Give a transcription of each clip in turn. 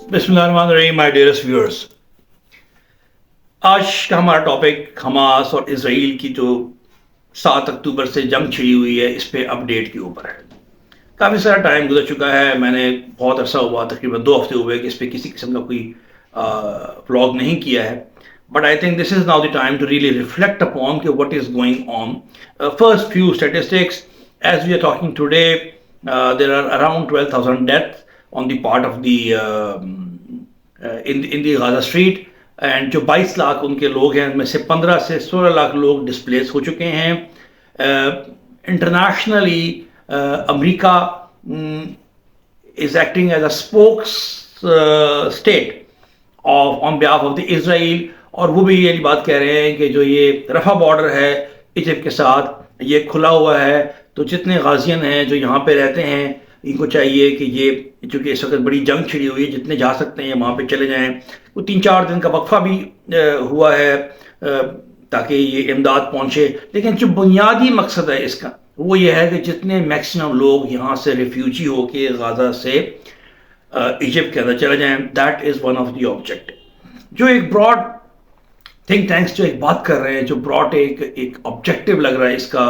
बिस्मिल्लाहिर्रहमानिर्रहीम my dearest viewers, आज का हमारा टॉपिक हमास और इसराइल की जो 7 अक्टूबर से जंग छिड़ी हुई है इस पे अपडेट के ऊपर है। काफ़ी सारा टाइम गुजर चुका है, मैंने बहुत अरसा हुआ, तकरीबन 2 हफ्ते हुए कि इस पे किसी किस्म का कोई व्लॉग नहीं किया है। But I think this is now the time to really reflect upon कि what is going on. First few statistics as we are talking today, there are around 12,000 deaths on the part of the in the Gaza Street, and जो 22 लाख उनके लोग हैं उनमें से 15 से 16 लाख लोग displace हो चुके हैं। Internationally America is acting as a spokes state on behalf of the Israel, और वो भी ये बात कह रहे हैं कि जो ये रफा बॉर्डर है इजिप्ट के साथ ये खुला हुआ है, तो जितने गाजियन हैं जो यहाँ पे रहते हैं इनको चाहिए कि ये, चूँकि इस वक्त बड़ी जंग छिड़ी हुई है, जितने जा सकते हैं वहाँ पे चले जाएं। वो 3-4 दिन का वक्फा भी हुआ है ताकि ये इमदाद पहुँचे, लेकिन जो बुनियादी मकसद है इसका वो ये है कि जितने मैक्सिमम लोग यहाँ से रिफ्यूजी होके गाजा से इजिप्ट के अंदर चले जाएं, that is one of the objective. जो एक ब्रॉड थिंक टैंक्स जो एक बात कर रहे हैं, जो ब्रॉड एक ऑब्जेक्टिव लग रहा है इसका,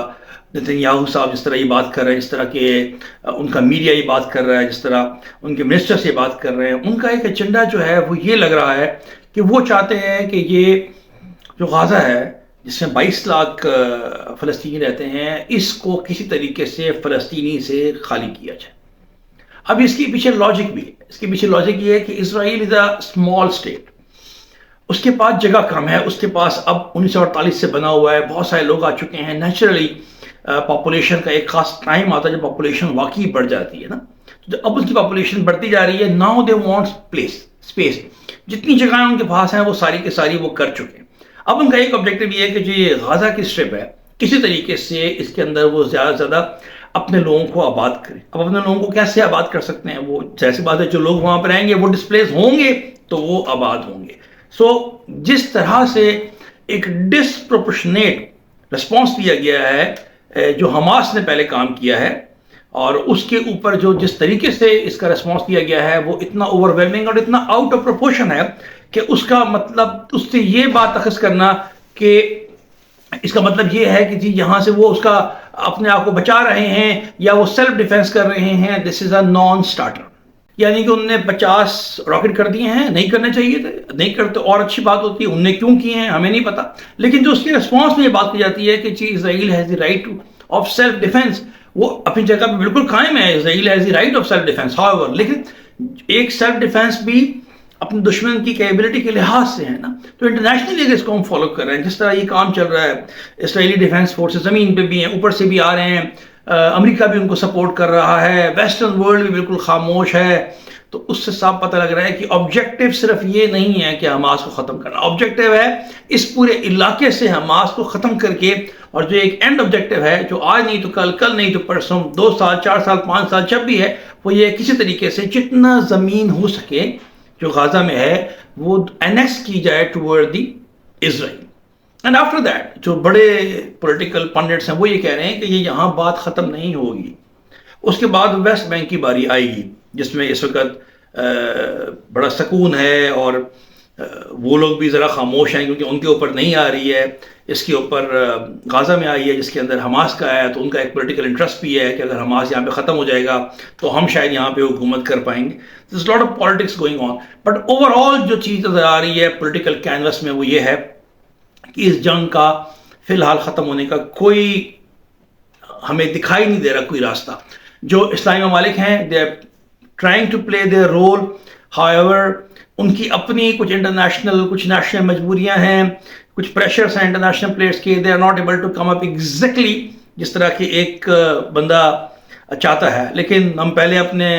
नेतन्याहू साहब जिस तरह ये बात कर रहे हैं, जिस तरह के उनका मीडिया ये बात कर रहा है, जिस तरह उनके मिनिस्टर्स ये बात कर रहे हैं, उनका एक एजेंडा जो है वो ये लग रहा है कि वो चाहते हैं कि ये जो गाजा है जिसमें 22 लाख फ़लस्तीनी रहते हैं, इसको किसी तरीके से फ़लस्तीनी से खाली किया जाए। अब इसके पीछे लॉजिक भी है। इसके पीछे लॉजिक ये है कि Israel is a small state, उसके पास जगह कम है, उसके पास अब 1948 से बना हुआ है, बहुत सारे लोग आ चुके हैं। नेचुरली पॉपुलेशन का एक खास टाइम आता है जब पॉपुलेशन वाकई बढ़ जाती है ना, तो अब उसकी पॉपुलेशन बढ़ती जा रही है। नाउ दे वांट स्पेस, जितनी जगहें उनके पास हैं वो सारी के सारी वो कर चुके हैं। अब उनका एक ऑब्जेक्टिव ये है कि जो ये गाजा की स्ट्रिप है किसी तरीके से इसके अंदर वो ज़्यादा से ज़्यादा अपने लोगों को आबाद करें। अब अपने लोगों को कैसे आबाद कर सकते हैं? वो जैसी बात है, जो लोग वहाँ पर रहेंगे वो डिस्प्लेस होंगे तो वो आबाद होंगे। सो जिस तरह से एक डिसप्रोपोर्शनेट रिस्पॉन्स दिया गया है जो हमास ने पहले काम किया है, और उसके ऊपर जो जिस तरीके से इसका रिस्पॉन्स दिया गया है वो इतना ओवरवेलमिंग और इतना आउट ऑफ प्रोपोर्शन है कि उसका मतलब उससे ये बात अखज़ करना कि इसका मतलब ये है कि जी यहाँ से वो उसका अपने आप को बचा रहे हैं या वो सेल्फ डिफेंस कर रहे हैं, this is a non starter. यानी कि उनने 50 रॉकेट कर दिए हैं, नहीं करने चाहिए थे, नहीं करते और अच्छी बात होती है, उनने क्यों किए हैं हमें नहीं पता, लेकिन जो उसके रिस्पॉन्स में ये बात की जाती है कि जी Israel has the right of self defence, वो अपनी जगह पे बिल्कुल कायम है। Israel has the right of self defence, however, लेकिन एक सेल्फ डिफेंस भी अपने दुश्मन की कैपेबिलिटी के लिहाज से है ना। तो इंटरनेशनली इसको हम फॉलो कर रहे हैं, जिस तरह ये काम चल रहा है, इसराइली डिफेंस फोर्सेस ज़मीन पे भी हैं, ऊपर से भी आ रहे हैं, अमेरिका भी उनको सपोर्ट कर रहा है, वेस्टर्न वर्ल्ड भी बिल्कुल खामोश है। तो उससे साफ पता लग रहा है कि ऑब्जेक्टिव सिर्फ ये नहीं है कि हमास को ख़त्म करना, ऑब्जेक्टिव है इस पूरे इलाके से हमास को ख़त्म करके, और जो एक एंड ऑब्जेक्टिव है जो आज नहीं तो कल, कल नहीं तो परसों, 2 साल 4 साल 5 साल जब भी है, वो ये किसी तरीके से जितना ज़मीन हो सके जो गाजा में है वो एनेक्स की जाए toward the Israel. And after that जो बड़े पॉलिटिकल पंडिट्स हैं वो ये कह रहे हैं कि ये यहाँ बात ख़त्म नहीं होगी, उसके बाद वेस्ट बैंक की बारी आएगी जिसमें इस वक्त बड़ा सुकून है, और वो लोग भी ज़रा खामोश हैं क्योंकि उनके ऊपर नहीं आ रही है, इसके ऊपर गाजा में आई है जिसके अंदर हमास का है, तो उनका एक पॉलिटिकल इंटरेस्ट भी है कि अगर हमास यहाँ पे ख़त्म हो जाएगा तो हम शायद यहाँ पे हुकूमत कर पाएंगे। This is lot of politics going on, but overall जो चीज़ नज़र आ रही है पॉलिटिकल कैनवस में वो ये है कि इस जंग का फ़िलहाल ख़त्म होने का कोई हमें दिखाई नहीं दे रहा कोई रास्ता। जो इस्लामी ममालिक हैं they are trying to play their role, however उनकी अपनी कुछ इंटरनेशनल कुछ नेशनल मजबूरियां हैं, कुछ प्रेशर्स हैं इंटरनेशनल प्लेयर्स के, they are not able to come up exactly जिस तरह की एक बंदा चाहता है। लेकिन हम पहले अपने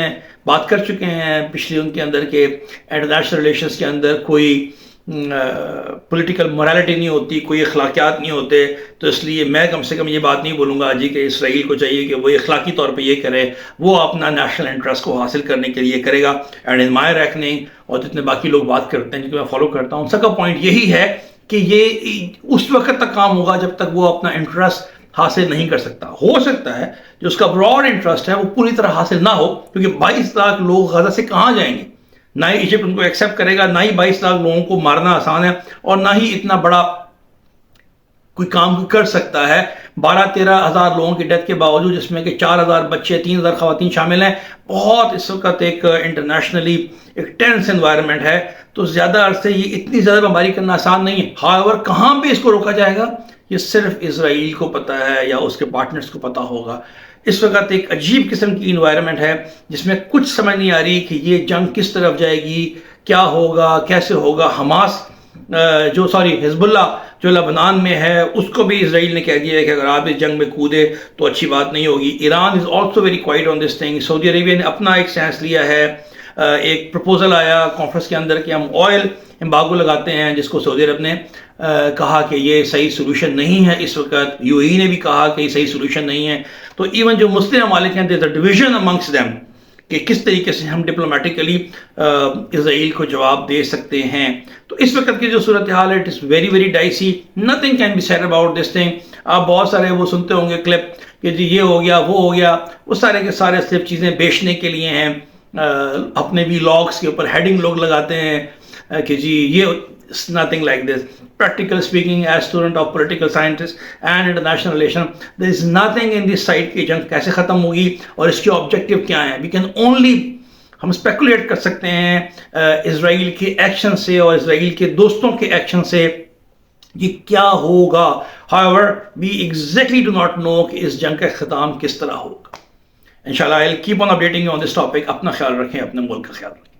बात कर चुके हैं पिछले उनके अंदर के इंटरनेशनल रिलेशंस के अंदर कोई पॉलिटिकल मोरालिटी नहीं होती, कोई अखलाकियात नहीं होते, तो इसलिए मैं कम से कम ये बात नहीं बोलूँगा जी कि इसराइल को चाहिए कि वो अखलाकी तौर पे ये करे, वो अपना नेशनल इंटरेस्ट को हासिल करने के लिए करेगा। एंड इन माई रेकनिंग, और जितने बाकी लोग बात करते हैं जिनको मैं फॉलो करता हूँ, सबका पॉइंट यही है कि ये उस वक्त तक काम होगा जब तक वो अपना इंटरेस्ट हासिल नहीं कर सकता। हो सकता है जो उसका ब्रॉड इंटरेस्ट है वो पूरी तरह हासिल ना हो, क्योंकि 22 लाख लोग गाजा से कहाँ जाएंगे, نہ ہی ایجپٹ ان کو ایکسیپٹ کرے گا، نہ ہی 22 لاکھ لوگوں کو مارنا آسان ہے، اور نہ ہی اتنا بڑا کوئی کام کر سکتا ہے 12-13 ہزار لوگوں کی ڈیتھ کے باوجود، جس میں کہ 4,000 بچے 3,000 خواتین شامل ہیں۔ بہت اس وقت ایک انٹرنیشنلی ایک ٹینس انوائرمنٹ ہے، تو زیادہ عرصے یہ اتنی زیادہ بمباری کرنا آسان نہیں ہے۔ ہاؤیور کہاں پہ اس کو روکا جائے گا یہ صرف اسرائیل کو پتہ ہے یا اس کے پارٹنرز کو پتہ ہوگا۔ اس وقت ایک عجیب قسم کی انوائرمنٹ ہے جس میں کچھ سمجھ نہیں آ رہی کہ یہ جنگ کس طرف جائے گی، کیا ہوگا، کیسے ہوگا۔ حماس حزب اللہ جو لبنان میں ہے، اس کو بھی اسرائیل نے کہہ دیا ہے کہ اگر آپ اس جنگ میں کودے تو اچھی بات نہیں ہوگی۔ Iran is also very quiet on this thing. Saudi Arabia نے اپنا ایک سینس لیا ہے، ایک پروپوزل آیا کانفرنس کے اندر کہ ہم آئل امبارگو لگاتے ہیں، جس کو سعودی عرب نے کہا کہ یہ صحیح سولوشن نہیں ہے اس وقت۔ یو اے ای نے بھی کہا کہ یہ صحیح سولوشن نہیں ہے۔ تو ایون جو مسلم ممالک ہیں، there's a division amongst them کہ کس طریقے سے ہم ڈپلومیٹیکلی اسرائیل کو جواب دے سکتے ہیں۔ تو اس وقت کی جو صورتحال ہے، it is very very dicey, nothing can be said about this thing. آپ بہت سارے وہ سنتے ہوں گے کلپ کہ جی یہ ہو گیا، وہ ہو گیا، وہ سارے کے سارے صرف چیزیں بیچنے کے لیے ہیں۔ اپنے بھی لاگس کے اوپر ہیڈنگ لوگ لگاتے ہیں کہ جی یہ nothing like this. Practical speaking, as student of political sciences and international relation, there is nothing in this side کہ جنگ کیسے ختم ہوگی اور اس کے آبجیکٹیو کیا ہیں۔ We can only ہم اسپیکولیٹ کر سکتے ہیں اسرائیل کے ایکشن سے اور اسرائیل کے دوستوں کے ایکشن سے یہ کیا ہوگا۔ However, we exactly do not know کہ اس جنگ کا اختتام کس طرح ہوگا۔ انشاءاللہ I'll keep on updating you on this topic۔ اپنا خیال رکھیں، اپنے ملک کا خیال رکھیں۔